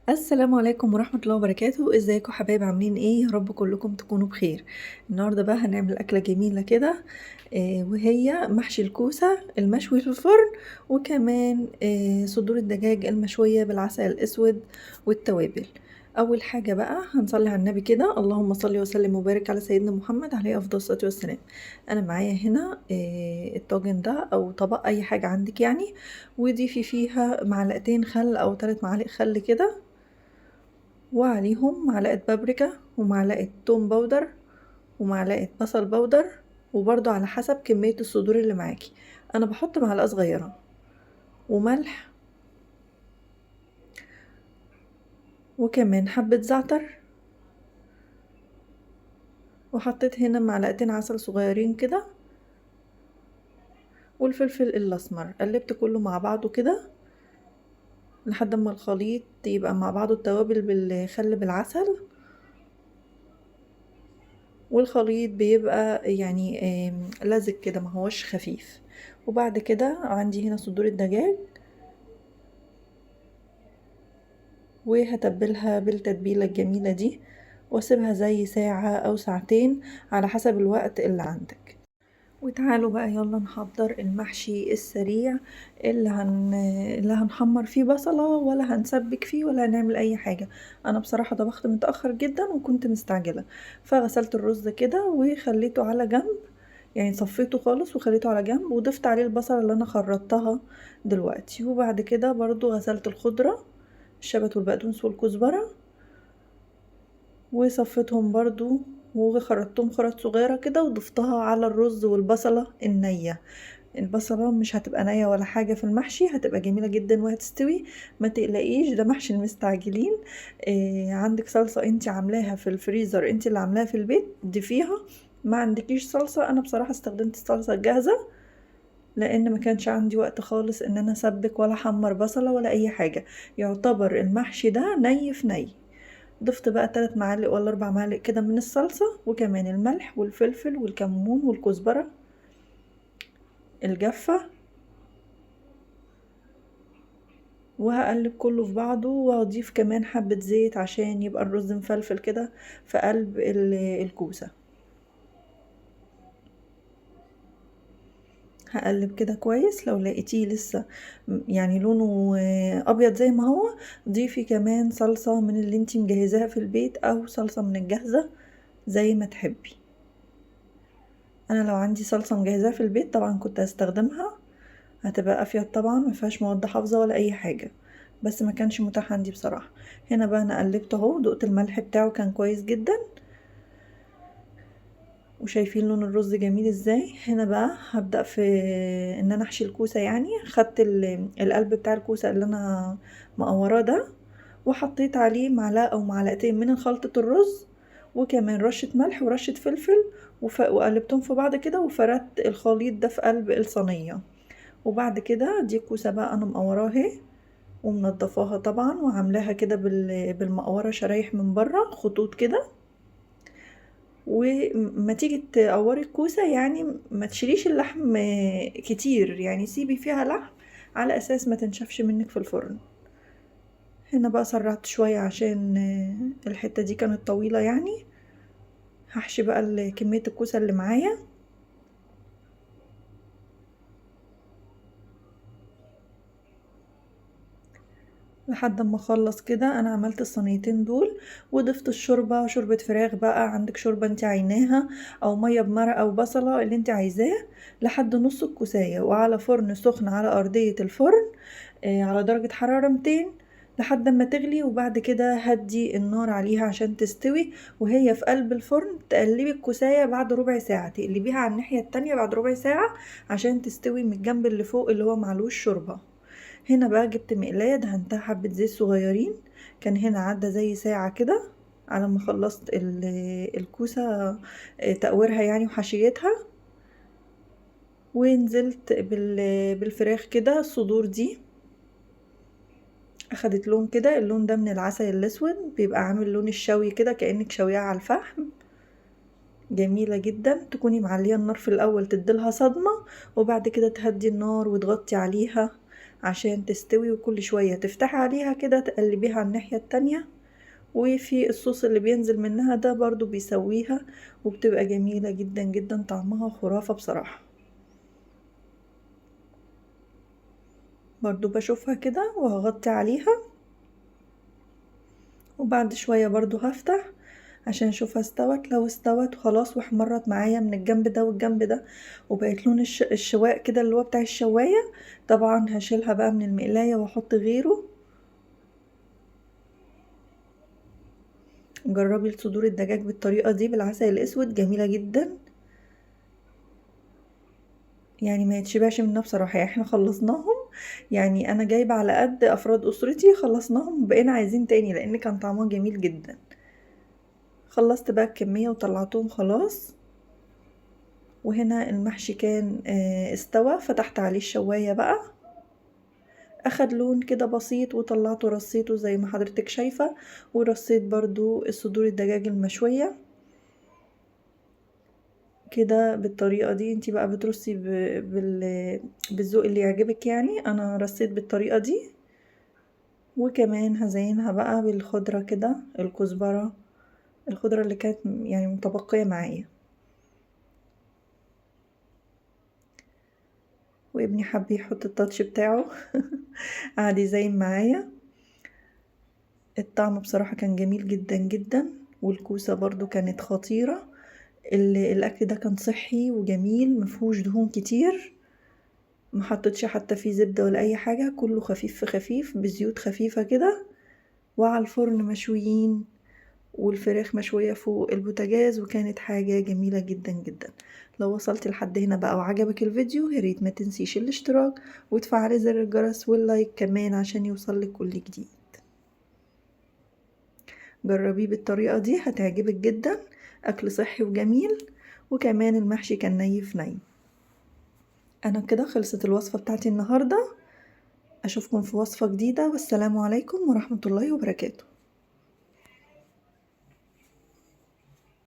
السلام عليكم ورحمة الله وبركاته، ازيكم حبايب عاملين ايه؟ يا رب كلكم تكونوا بخير. النهارده بقى هنعمل أكلة جميلة كده، وهي محشي الكوسة المشوي في الفرن، وكمان صدور الدجاج المشوية بالعسل الأسود والتوابل. أول حاجة بقى هنصلي على النبي كده، اللهم صل وسلم وبارك على سيدنا محمد عليه أفضل الصلاة والسلام. أنا معايا هنا الطاجن ده أو طبق أي حاجة عندك يعني، وضيفي فيها معلقتين خل أو 3 معالق خل كده، وعليهم معلقة بابريكا ومعلقة توم باودر ومعلقة بصل باودر، وبرضو على حسب كمية الصدور اللي معاكي. انا بحط معلقة صغيرة، وملح، وكمان حبة زعتر، وحطيت هنا معلقتين عسل صغيرين كده، والفلفل الاسمر. قلبت كله مع بعضه كده لحد ما الخليط يبقى مع بعضه، التوابل بالخل بالعسل، والخليط بيبقى يعني لزج كده، ما هوش خفيف. وبعد كده عندي هنا صدور الدجاج، وهتبلها بالتتبيلة الجميلة دي، واسيبها زي ساعة او ساعتين على حسب الوقت اللي عندك. وتعالوا بقى يلا نحضر المحشي السريع اللي هنحمر فيه بصلة ولا هنسبك فيه ولا هنعمل اي حاجة. انا بصراحة طبخت متأخر جدا وكنت مستعجلة، فغسلت الرز كده وخليته على جنب، يعني صفيته خالص وخليته على جنب، وضفت عليه البصلة اللي انا خرطتها دلوقتي. وبعد كده برضو غسلت الخضرة، الشبت والبقدونس والكزبرة، وصفيتهم برضو وخرطتهم خرط صغيرة كده، وضفتها على الرز والبصلة النية. البصلة مش هتبقى نية ولا حاجة في المحشي، هتبقى جميلة جدا وهتستوي، ما تقلقيش، ده محشي المستعجلين. عندك صلصة انتي عاملاها في الفريزر، انتي اللي عاملاها في البيت ضيفيها. ما عندكيش صلصة، انا بصراحة استخدمت الصلصة الجاهزة، لان ما كانش عندي وقت خالص ان انا اسبك ولا احمر بصلة ولا اي حاجة. يعتبر المحشي ده ني في ني. ضفت بقى 3 معالق ولا 4 معالق كده من الصلصة، وكمان الملح والفلفل والكمون والكزبرة الجافة، وهقلب كله في بعضه، واضيف كمان حبة زيت عشان يبقى الرز مفلفل كده في قلب الكوسة. هقلب كده كويس، لو لقيتيه لسه يعني لونه ابيض زي ما هو، ضيفي كمان صلصة من اللي انتي مجهزاها في البيت او صلصة من الجاهزة زي ما تحبي. انا لو عندي صلصة مجهزاها في البيت طبعا كنت هستخدمها، هتبقى افيد طبعا، ما فيهاش مواد حافظة ولا اي حاجة، بس ما كانش متاح عندي بصراحة. هنا بقى انا قلبت اهو، دقت الملح بتاعه كان كويس جدا، وشايفين لون الرز جميل ازاي. هنا بقى هبدأ في ان انا احشي الكوسة، يعني خدت القلب بتاع الكوسة اللي انا مقوراه ده، وحطيت عليه معلقة او معلقتين من خلطة الرز، وكمان رشة ملح ورشة فلفل، وقلبتهم في بعض كده، وفردت الخليط ده في قلب الصينية. وبعد كده دي الكوسة بقى انا مقوراها اهي، ومنضفاها طبعا، وعاملاها كده بالمقورة شرايح من بره خطوط كده. وما تيجي تقوري الكوسة يعني ما تشيليش اللحم كتير، يعني سيبي فيها لحم على اساس ما تنشفش منك في الفرن. هنا بقى سرعت شوية عشان الحتة دي كانت طويلة يعني. هحشي بقى كمية الكوسة اللي معايا لحد ما اخلص كده. انا عملت الصينيتين دول، وضفت الشوربه، شوربه فراخ بقى، عندك شوربه انت عيناها او ميه بمرق او بصله اللي انت عايزاه، لحد نص الكوسايه، وعلى فرن سخن على ارضيه الفرن على درجه حراره 200 لحد ما تغلي. وبعد كده هدي النار عليها عشان تستوي، وهي في قلب الفرن تقلبي الكوسايه بعد ربع ساعه، تقلبيها على الناحيه التانية بعد ربع ساعه عشان تستوي من الجنب اللي فوق اللي هو معلوش شوربه. هنا بقى جبت مقلاية دهنتها حبة زيت صغيرين، كان هنا عدى زي ساعة كده على ما خلصت الكوسة تقويرها يعني وحشيتها. ونزلت بالفراخ كده، الصدور دي اخدت لون كده، اللون ده من العسل الاسود، بيبقى عامل لون الشوي كده كأنك شويها على الفحم. جميلة جدا، تكوني معلية النار في الاول تديلها صدمة، وبعد كده تهدي النار وتغطي عليها عشان تستوي، وكل شوية تفتحي عليها كده تقلبيها على الناحية التانية. وفي الصوص اللي بينزل منها ده برضو بيسويها، وبتبقى جميلة جدا جدا، طعمها خرافة بصراحة. برضو بشوفها كده وهغطي عليها، وبعد شوية برضو هفتح عشان اشوفها استوت. لو استوت خلاص واحمرت معايا من الجنب ده والجنب ده، وبقت لون الشواء كده اللي هو بتاع الشواية، طبعا هشيلها بقى من المقلاية واحط غيره. جربي صدور الدجاج بالطريقة دي بالعسل الاسود، جميلة جدا، يعني ما يتشبعش منها بصراحة. يعني احنا خلصناهم، يعني انا جايبة على قد افراد اسرتي، خلصناهم وبقينا عايزين تاني لان كان طعمها جميل جدا. خلصت بقى الكمية وطلعتهم خلاص. وهنا المحشي كان استوى، فتحت عليه الشواية بقى، اخد لون كده بسيط وطلعته رصيته زي ما حضرتك شايفة. ورصيت برضو الصدور الدجاج المشوية كده بالطريقة دي. انتي بقى بترصي بالذوق اللي يعجبك، يعني انا رصيت بالطريقة دي. وكمان هزينها بقى بالخضرة كده، الكزبرة، الخضرة اللي كانت يعني متبقية معايا. وابني حب يحط التاتش بتاعه قعد يزين معايا. الطعم بصراحة كان جميل جدا جدا، والكوسة برضو كانت خطيرة. الاكل ده كان صحي وجميل، مفهوش دهون كتير، محطتش حتى فيه زبدة ولا اي حاجة، كله خفيف في خفيف بزيوت خفيفة كده، وعلى الفرن مشويين، والفراخ مشوية فوق البوتاجاز، وكانت حاجة جميلة جدا جدا. لو وصلت لحد هنا بقى وعجبك الفيديو، ياريت ما تنسيش الاشتراك وتفعلي زر الجرس واللايك كمان عشان يوصلك كل جديد. جربيه بالطريقة دي هتعجبك جدا، اكل صحي وجميل، وكمان المحشي كان ني في ني. انا كده خلصت الوصفة بتاعتي النهاردة، اشوفكم في وصفة جديدة، والسلام عليكم ورحمة الله وبركاته.